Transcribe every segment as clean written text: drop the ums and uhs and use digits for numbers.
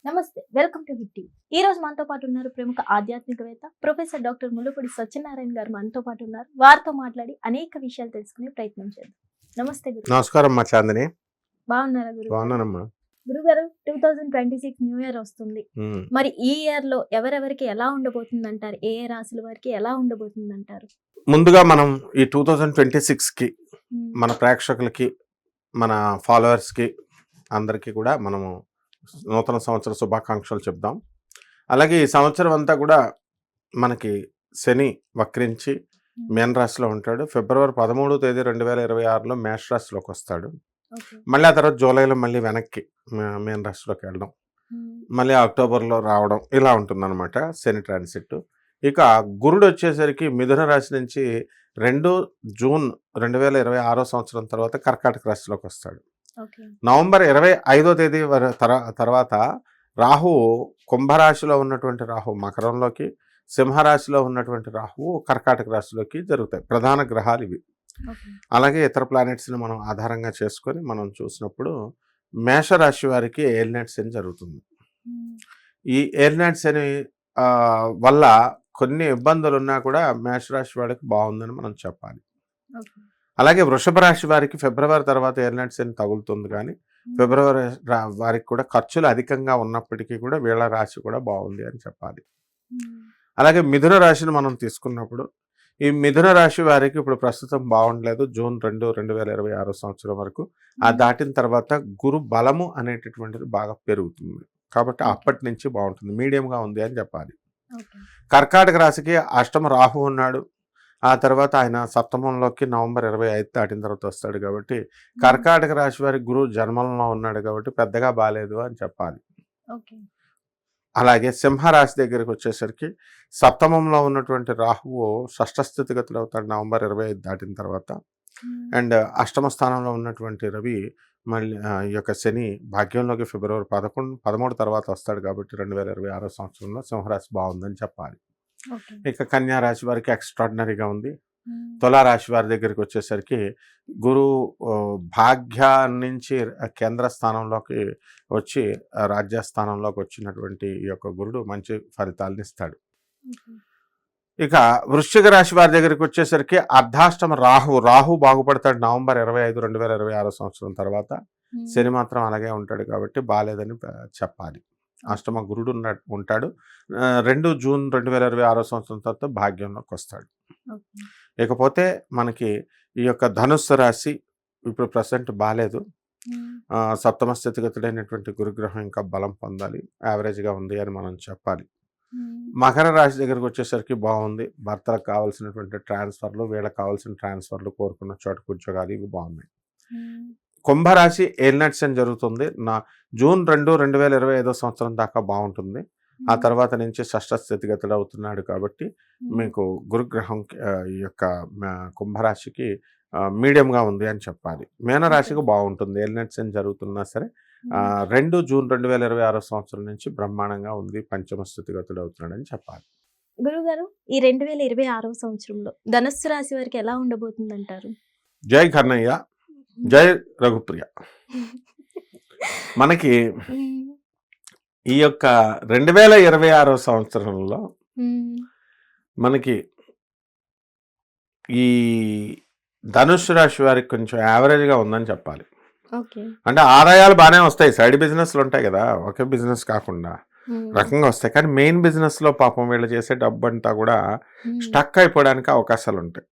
నమస్తే, welcome to hit TV. ఈ రోజు మనతో పాటు ఉన్నారు ప్రముఖ ఆధ్యాత్మికవేత్త ప్రొఫెసర్ డాక్టర్ ముల్లపూడి సత్యనారాయణ గారు మనతో పాటు ఉన్నారు. వారితో మాట్లాడి అనేక విషయాలు తెలుసుకునే ప్రయత్నం చేద్దాం. నమస్తే గురు. నమస్కారం మా చాందిని. బాగున్నారా గురు? బాగున్నానమ్మా. గురుగారు, 2026 న్యూ ఇయర్ వస్తుంది. మరి ఈ ఇయర్ లో ఎవరెవరికి ఎలా ఉండబోతుంది అంటారు? ఏ ఏ రాశుల వారికి ఎలా ఉండబోతుంది అంటారు? ముందుగా మనం ఈ 2026 కి మన ప్రేక్షకులకి, మన ఫాలోవర్స్ కి అందరికీ కూడా మనము నూతన సంవత్సర శుభాకాంక్షలు చెప్దాం. అలాగే ఈ సంవత్సరం అంతా కూడా మనకి శని వక్రించి మేన రాశిలో ఉంటాడు. ఫిబ్రవరి 13వ తేదీ 2026లో మేష రాశిలోకి వస్తాడు. మళ్ళీ ఆ తర్వాత జూలైలో మళ్ళీ వెనక్కి మేన రాశిలోకి వెళ్ళడం, మళ్ళీ అక్టోబర్లో రావడం, ఇలా ఉంటుందన్నమాట శని ట్రాన్సిట్. ఇక గురుడు వచ్చేసరికి మిథున రాశి నుంచి 2 జూన్ 2026 సంవత్సరం తర్వాత కర్కాటక రాశిలోకి వస్తాడు. నవంబర్ 25వ తేదీ తర్వాత రాహువు కుంభరాశిలో ఉన్నటువంటి రాహువు మకరంలోకి, సింహరాశిలో ఉన్నటువంటి రాహువు కర్కాటక రాశిలోకి జరుగుతాయి. ప్రధాన గ్రహాలు ఇవి. అలాగే ఇతర ప్లానెట్స్ని మనం ఆధారంగా చేసుకొని మనం చూసినప్పుడు మేషరాశి వారికి ఏలినాటి శని జరుగుతుంది. ఈ ఏలినాటి శని వల్ల కొన్ని ఇబ్బందులు ఉన్నా కూడా మేషరాశి వాడికి బాగుందని మనం చెప్పాలి. అలాగే వృషభ రాశి వారికి ఫిబ్రవరి తర్వాత ఏలినాటి శని తగులుతుంది, కానీ ఫిబ్రవరి వారికి కూడా ఖర్చులు అధికంగా ఉన్నప్పటికీ కూడా వీళ్ళ రాశి కూడా బాగుంది అని చెప్పాలి. అలాగే మిథున రాశిని మనం తీసుకున్నప్పుడు ఈ మిథున రాశి వారికి ఇప్పుడు ప్రస్తుతం బాగుండలేదు. జూన్ 2, 2026 సంవత్సరం వరకు ఆ దాటిన తర్వాత గురు బలము అనేటటువంటిది బాగా పెరుగుతుంది, కాబట్టి అప్పటి నుంచి బాగుంటుంది, మీడియంగా ఉంది అని చెప్పాలి. కర్కాటక రాశికి అష్టమ రాహు ఉన్నాడు. ఆ తర్వాత ఆయన సప్తమంలోకి నవంబర్ 25 దాటిన తర్వాత వస్తాడు, కాబట్టి కర్కాటక రాశి వారి గురువు జన్మంలో ఉన్నాడు, కాబట్టి పెద్దగా బాగాలేదు అని చెప్పాలి. అలాగే సింహరాశి దగ్గరికి వచ్చేసరికి సప్తమంలో ఉన్నటువంటి రాహువు షష్ఠ స్థితిగతులు అవుతాడు నవంబర్ 25 దాటిన తర్వాత. అండ్ అష్టమ స్థానంలో ఉన్నటువంటి రవి మళ్ళీ ఈ యొక్క శని భాగ్యంలోకి ఫిబ్రవరి 13 తర్వాత వస్తాడు, కాబట్టి 2026 సంవత్సరంలో సింహరాశి బాగుందని చెప్పాలి. ఇక కన్యా రాశి వారికి ఎక్స్ట్రాడినరీగా ఉంది. తులారాశి వారి దగ్గరికి వచ్చేసరికి గురువు భాగ్య నుంచి కేంద్ర స్థానంలోకి వచ్చి రాజ్యస్థానంలోకి వచ్చినటువంటి ఈ యొక్క గురుడు మంచి ఫలితాలను ఇస్తాడు. ఇక వృశ్చిక రాశి వారి దగ్గరికి వచ్చేసరికి అర్ధాష్టమ రాహు బాగుపడతాడు నవంబర్ 25, 2026 సంవత్సరం తర్వాత. శని మాత్రం అలాగే ఉంటాడు, కాబట్టి బాగాలేదని చెప్పాలి. అష్టమ గురుడు ఉంటాడు. 2 జూన్ 2026 సంవత్సరం తర్వాత భాగ్యంలోకి వస్తాడు. ఇకపోతే మనకి ఈ యొక్క ధనుస్సు రాశి ఇప్పుడు ప్రజెంట్ బాగాలేదు. సప్తమ స్థితిగతుడైనటువంటి గురుగ్రహం ఇంకా బలం పొందాలి, యావరేజ్గా ఉంది అని మనం చెప్పాలి. మకర రాశి దగ్గరకు వచ్చేసరికి బాగుంది. భర్తలకు కావాల్సినటువంటి ట్రాన్స్ఫర్లు, వీళ్ళకి కావాల్సిన ట్రాన్స్ఫర్లు, కోరుకున్న చోటుకు ఉద్యోగాలు ఇవి బాగున్నాయి. కుంభరాశి ఏలినాటి శని జరుగుతుంది. జూన్ 2, 2025 సంవత్సరం దాకా బాగుంటుంది. ఆ తర్వాత నుంచి షష్ఠ స్థితిగతుడు అవుతున్నాడు, కాబట్టి మీకు గురుగ్రహం ఈ యొక్క కుంభరాశికి మీడియంగా ఉంది అని చెప్పాలి. మీనరాశికి బాగుంటుంది. ఏలినాటి శని జరుగుతున్నా సరే 2 జూన్ 2026 సంవత్సరం నుంచి బ్రహ్మాండంగా ఉంది, పంచమ స్థితిగతుడు అవుతున్నాడు అని చెప్పాలి. గురుగారు, ఈ 2026 సంవత్సరంలో ధనుస్సు రాశి వారికి ఎలా ఉండబోతుంది అంటారు? జై కన్నయ్య, జై రఘుప్రియ. మనకి ఈ యొక్క 2026 సంవత్సరంలో మనకి ఈ ధనుస్సు రాశి వారికి కొంచెం యావరేజ్గా ఉందని చెప్పాలి. అంటే ఆదాయాలు బాగానే వస్తాయి, సైడ్ బిజినెస్లు ఉంటాయి కదా, ఒకే బిజినెస్ కాకుండా రకంగా వస్తాయి, కానీ మెయిన్ బిజినెస్లో పాపం వీళ్ళు చేసే డబ్బు అంతా కూడా స్టక్ అయిపోవడానికి అవకాశాలు ఉంటాయి.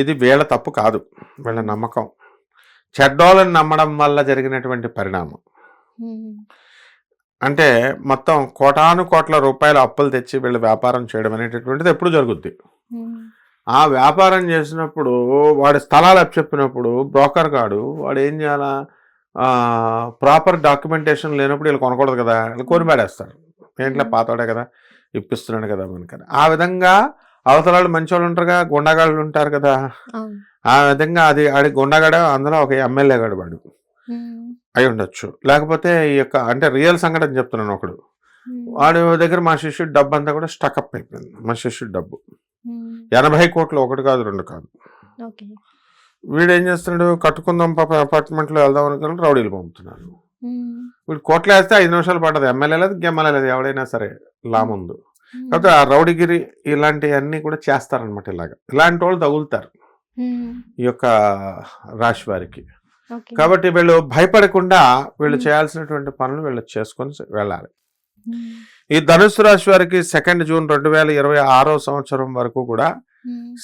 ఇది వీళ్ళ తప్పు కాదు, వీళ్ళ నమ్మకం, చెడ్డోళ్ళని నమ్మడం వల్ల జరిగినటువంటి పరిణామం. అంటే మొత్తం కోటాను కోట్ల రూపాయల అప్పులు తెచ్చి వీళ్ళు వ్యాపారం చేయడం అనేటటువంటిది ఎప్పుడు జరుగుద్ది. ఆ వ్యాపారం చేసినప్పుడు వాడి స్థలాలు అప్పచెప్పినప్పుడు బ్రోకర్ గాడు వాడు ఏం చేయాలా, ప్రాపర్ డాక్యుమెంటేషన్ లేనప్పుడు వీళ్ళు కొనకూడదు కదా, వీళ్ళు కొని పడేస్తారు. ఏంట్లో పాతోడే కదా, ఇప్పిస్తున్నాడు కదా మనకని. ఆ విధంగా అవతలాళ్ళు మంచోళ్ళు ఉంటారుగా, గుండాగాళ్ళు ఉంటారు కదా, ఆ విధంగా అది ఆడి గుండాగాడ అందులో ఒక ఎమ్మెల్యే గాడు వాడు అయి ఉండొచ్చు. లేకపోతే ఈ యొక్క అంటే రియల్ సంఘటన చెప్తున్నాను, ఒకడు వాడి దగ్గర మా శిష్యుడు డబ్బు అంతా కూడా స్టక్అప్ అయిపోయింది. మా శిష్యుడు డబ్బు 80 కోట్లు, 1 కాదు 2 కాదు. వీడు ఏం చేస్తున్నాడు, కట్టుకుందాం పాప అపార్ట్మెంట్లో వెళ్దాం అనుకుని రౌడీలు పంపుతున్నాడు. ఇప్పుడు కోట్లో వేస్తే 5 నిమిషాలు పడ్డది, ఎమ్మెల్యే లేదు గెమ్మెల్యే లేదు, ఎవడైనా సరే లా ముందు. కాబట్టి ఆ రౌడీగిరి ఇలాంటివన్నీ కూడా చేస్తారనమాట. ఇలాంటి వాళ్ళు తగులుతారు ఈ యొక్క రాశి వారికి. కాబట్టి వీళ్ళు భయపడకుండా వీళ్ళు చేయాల్సినటువంటి పనులు వీళ్ళు చేసుకొని వెళ్ళాలి. ఈ ధనుస్సు రాశి వారికి 2 జూన్ 2026 సంవత్సరం వరకు కూడా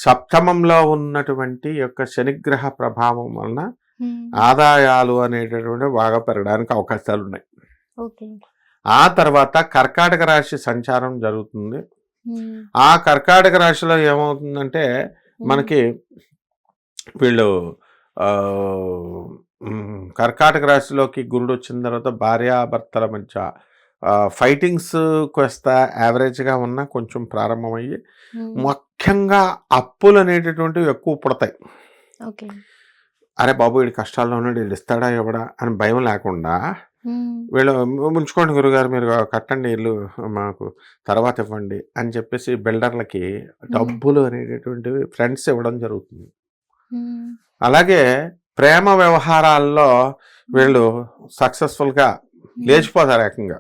సప్తమంలో ఉన్నటువంటి యొక్క శనిగ్రహ ప్రభావం వలన ఆదాయాలు అనేటటువంటి బాగా పెరగడానికి అవకాశాలు ఉన్నాయి. ఆ తర్వాత కర్కాటక రాశి సంచారం జరుగుతుంది. ఆ కర్కాటక రాశిలో ఏమవుతుందంటే మనకి వీళ్ళు కర్కాటక రాశిలోకి గురుడు వచ్చిన తర్వాత భార్యాభర్తల మధ్య ఫైటింగ్స్ కాస్త యావరేజ్గా ఉన్నా కొంచెం ప్రారంభమయ్యి ముఖ్యంగా అప్పులు అనేటటువంటివి ఎక్కువ పుడతాయి. అరే బాబు వీడి కష్టాల్లో ఉన్నాడు, వీళ్ళు ఇస్తాడా ఇవ్వడా అని భయం లేకుండా వీళ్ళు ఉంచుకోండి గురుగారు, మీరు కట్టండి ఇల్లు మాకు తర్వాత ఇవ్వండి అని చెప్పేసి బిల్డర్లకి డబ్బులు అనేటటువంటివి ఫ్రెండ్స్ ఇవ్వడం జరుగుతుంది. అలాగే ప్రేమ వ్యవహారాల్లో వీళ్ళు సక్సెస్ఫుల్గా లేచిపోతారు ఏకంగా.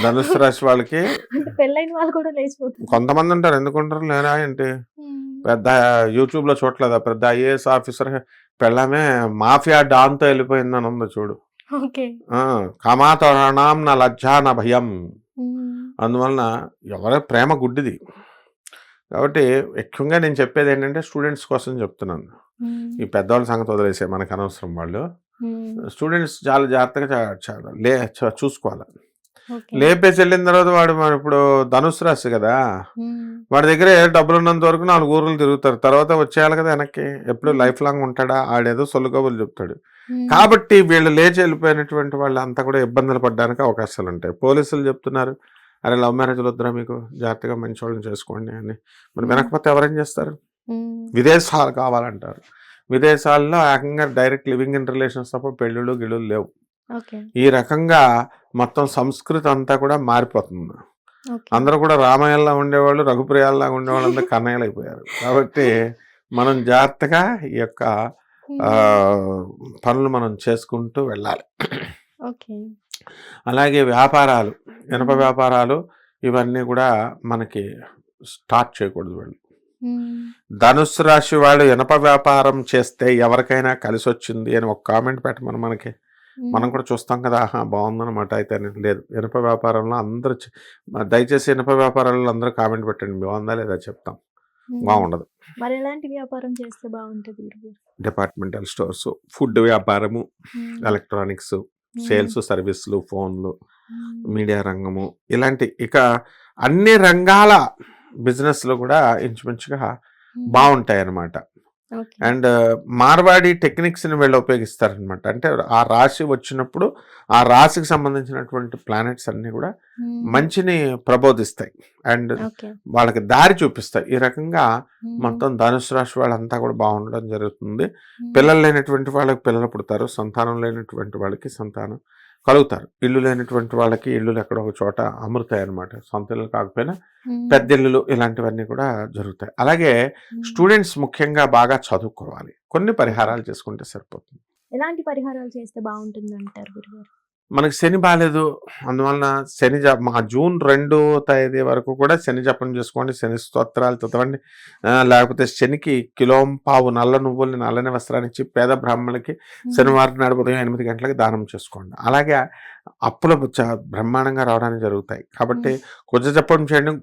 ధనుస్సు రాశి వాళ్ళకి పెళ్ళైన వాళ్ళు కూడా లేచిపోతారు. కొంతమంది ఉంటారు, ఎందుకుంటారు లేరా ఏంటి, పెద్ద యూట్యూబ్లో చూడలేదా, పెద్ద ఐఏఎస్ ఆఫీసర్ పెళ్ళమే మాఫియా డాన్తో వెళ్ళిపోయిందని ఉంది చూడు. కామాతరణం నా లజ్జా నా భయం. అందువలన ఎవరో ప్రేమ గుడ్డిది. కాబట్టి ఎక్కువగా నేను చెప్పేది ఏంటంటే స్టూడెంట్స్ కోసం చెప్తున్నాను. ఈ పెద్దవాళ్ళ సంగతి వదిలేసే మనకు అనవసరం. వాళ్ళు స్టూడెంట్స్ చాలా జాగ్రత్తగా చూసుకోవాలి. లేపేసి వెళ్ళిన తర్వాత వాడు ఇప్పుడు ధనుస్సు రాశి కదా, వాడి దగ్గర డబ్బులు ఉన్నంత వరకు 4 ఊర్లు తిరుగుతారు, తర్వాత వచ్చేయాలి కదా వెనక్కి. ఎప్పుడు లైఫ్ లాంగ్ ఉంటాడా, ఆడేదో సొల్లు కబుర్లు చెప్తాడు. కాబట్టి వీళ్ళు లేచి వెళ్ళిపోయినటువంటి వాళ్ళు అంతా కూడా ఇబ్బందులు పడడానికి అవకాశాలు ఉంటాయి. పోలీసులు చెప్తున్నారు, అరే లవ్ మ్యారేజ్లు వద్దురా మీకు, జాగ్రత్తగా మంచి వాళ్ళని చేసుకోండి అని. మరి వెనకపోతే ఎవరేం చేస్తారు? విదేశాలు కావాలంటారు. విదేశాల్లో ఏకంగా డైరెక్ట్ లివింగ్ ఇన్ రిలేషన్స్ తప్ప పెళ్ళిళ్ళు గిళ్ళు లేవు. ఈ రకంగా మొత్తం సంస్కృతి అంతా కూడా మారిపోతుంది. అందరూ కూడా రామాయణంలా ఉండేవాళ్ళు, రఘుప్రియాల్లా ఉండేవాళ్ళు అందరూ కన్నయ్యలు అయిపోయారు. కాబట్టి మనం జాగ్రత్తగా ఈ యొక్క పనులు మనం చేసుకుంటూ వెళ్ళాలి. అలాగే వ్యాపారాలు, ఇనప వ్యాపారాలు ఇవన్నీ కూడా మనకి స్టార్ట్ చేయకూడదు. వాళ్ళు ధనుస్సు రాశి వాళ్ళు ఇనప వ్యాపారం చేస్తే ఎవరికైనా కలిసి వచ్చింది అని ఒక కామెంట్ పెట్టమని మనకి మనం కూడా చూస్తాం కదా, బాగుందన్నమాట. అయితే లేదు, ఇనప వ్యాపారంలో అందరూ దయచేసి ఇనప వ్యాపారాల్లో అందరూ కామెంట్ పెట్టండి, బాగుందా లేదా చెప్తాం. బాగుండదు. మరి ఎలాంటి వ్యాపారం చేస్తే బాగుంటుంది? డిపార్ట్మెంటల్ స్టోర్స్, ఫుడ్ వ్యాపారము, ఎలక్ట్రానిక్స్, సేల్స్ సర్వీసులు, ఫోన్లు, మీడియా రంగము, ఇలాంటి ఇక అన్ని రంగాల బిజినెస్లు కూడా ఇంచుమించుగా బాగుంటాయి అన్నమాట. అండ్ మార్వాడి టెక్నిక్స్ని వీళ్ళు ఉపయోగిస్తారనమాట. అంటే ఆ రాశి వచ్చినప్పుడు ఆ రాశికి సంబంధించినటువంటి ప్లానెట్స్ అన్నీ కూడా మంచిని ప్రబోధిస్తాయి అండ్ వాళ్ళకి దారి చూపిస్తాయి. ఈ రకంగా మొత్తం ధనుసు రాశి వాళ్ళంతా కూడా బాగుండడం జరుగుతుంది. పిల్లలు లేనటువంటి వాళ్ళకి పిల్లలు పుడతారు, సంతానం లేనటువంటి వాళ్ళకి సంతానం కలుగుతారు, ఇల్లు లేనటువంటి వాళ్ళకి ఇల్లు ఎక్కడో ఒక చోట అమృతాయి అనమాట. సొంత ఇల్లు కాకపోయినా పెద్ద ఇల్లులు ఇలాంటివన్నీ కూడా జరుగుతాయి. అలాగే స్టూడెంట్స్ ముఖ్యంగా బాగా చదువుకోవాలి, కొన్ని పరిహారాలు చేసుకుంటే సరిపోతుంది. ఎలాంటి పరిహారాలు చేస్తే బాగుంటుంది అంటారు గురుగారు? మనకి శని బాగాలేదు, అందువలన శని మా జూన్ 2వ తేదీ వరకు కూడా శని జపం చేసుకోండి, శని స్తోత్రాలు చదవండి. లేకపోతే శనికి కిలోంపావు నల్ల నువ్వుల్ని నల్లని వస్త్రాన్ని ఇచ్చి పేద బ్రాహ్మణులకి శనివారం నాడు ఉదయం 8 గంటలకు దానం చేసుకోండి. అలాగే అప్పులు బ్రహ్మాండంగా రావడానికి జరుగుతాయి. కాబట్టి కుజ జపం చేయండి,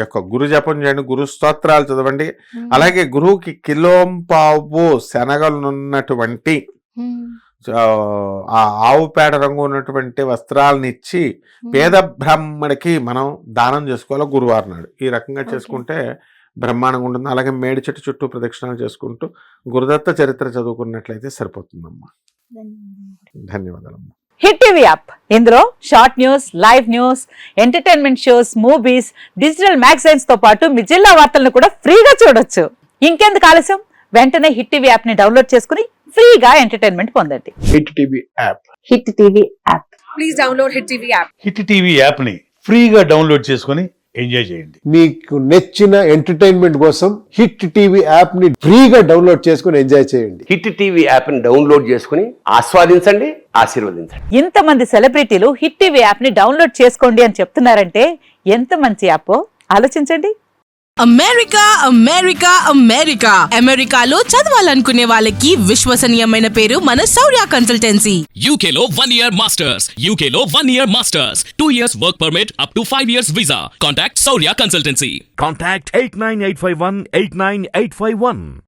యొక్క గురు జపం చేయండి, గురు స్తోత్రాలు చదవండి. అలాగే గురువుకి కిలోంపావు శనగలున్నటువంటి ఆ ఆవు పేడ రంగు ఉన్నటువంటి వస్త్రాలను ఇచ్చి పేద బ్రాహ్మడికి మనం దానం చేసుకోవాలి గురువారం నాడు. ఈ రకంగా చేసుకుంటే బ్రహ్మాండంగా ఉంటుంది. అలాగే మేడి చెట్టు చుట్టూ ప్రదక్షిణాలు చేసుకుంటూ గురుదత్త చరిత్ర చదువుకున్నట్లయితే సరిపోతుందమ్మా. ధన్యవాదాలమ్మా. హిట్ టీవీ యాప్, ఇందులో short news, live news, entertainment shows, movies, digital magazines తో పాటు మీ జిల్లా వార్తలను కూడా ఫ్రీగా చూడొచ్చు. ఇంకెందుకు ఆలస్యం, వెంటనే హిట్ టీవీ యాప్ ని డౌన్లోడ్ చేసుకుని ఫ్రీగా ఎంటర్టైన్మెంట్ పొందండి. Hit TV app. Hit TV app. Please download hit TV app. Hit TV app ని ఫ్రీగా డౌన్లోడ్ చేసుకుని ఎంజాయ్ చేయండి. మీకు నచ్చిన ఎంటర్టైన్మెంట్ కోసం హిట్ టీవీ యాప్ ని ఫ్రీగా డౌన్లోడ్ చేసుకుని ఎంజాయ్ చేయండి. హిట్ టీవీ యాప్ ని డౌన్లోడ్ చేసుకుని ఆస్వాదించండి, ఆశీర్వదించండి. ఇంతమంది సెలబ్రిటీలు హిట్ టీవీ యాప్ ని డౌన్లోడ్ చేసుకోండి అని చెప్తున్నారంటే ఎంత మంచి యాప్ ఆలోచించండి. అమెరికా అమెరికా అమెరికా అమెరికాలో చదవాలనుకునే వాళ్ళకి విశ్వసనీయమైన పేరు మన శౌర్య కన్సల్టెన్సీ. UK లో 1 year masters. UK లో 1 year masters. 2 years work permit up to 5 years visa. Contact Saurya Consultancy. Contact 89851 89851.